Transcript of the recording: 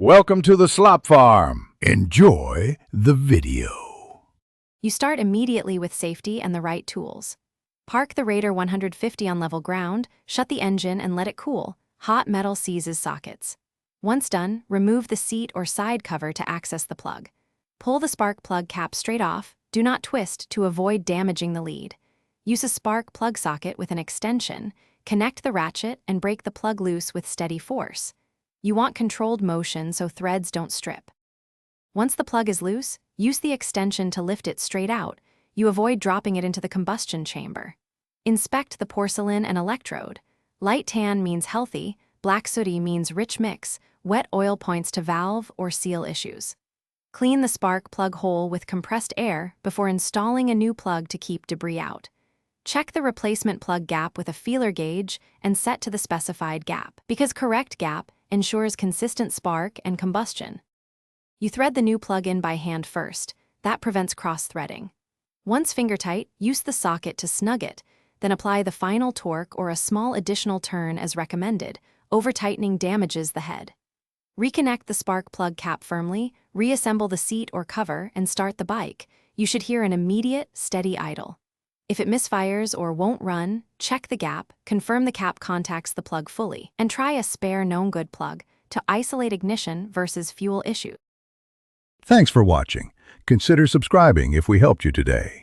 Welcome to the Slop Farm. Enjoy the video. You start immediately with safety and the right tools. Park the Raider 150 on level ground, shut the engine and let it cool. Hot metal seizes sockets. Once done, remove the seat or side cover to access the plug. Pull the spark plug cap straight off. Do not twist to avoid damaging the lead. Use a spark plug socket with an extension. Connect the ratchet and break the plug loose with steady force. You want controlled motion so threads don't strip. Once the plug is loose, use the extension to lift it straight out. You avoid dropping it into the combustion chamber. Inspect the porcelain and electrode. Light tan means healthy, black sooty means rich mix, wet oil points to valve or seal issues. Clean the spark plug hole with compressed air before installing a new plug to keep debris out. Check the replacement plug gap with a feeler gauge and set to the specified gap, because correct gap ensures consistent spark and combustion. You thread the new plug in by hand first. That prevents cross-threading. Once finger-tight, use the socket to snug it, then apply the final torque or a small additional turn as recommended. Over-tightening damages the head. Reconnect the spark plug cap firmly, reassemble the seat or cover, and start the bike. You should hear an immediate, steady idle. If it misfires or won't run, check the gap, confirm the cap contacts the plug fully, and try a spare known good plug to isolate ignition versus fuel issue. Thanks for watching. Consider subscribing if we helped you today.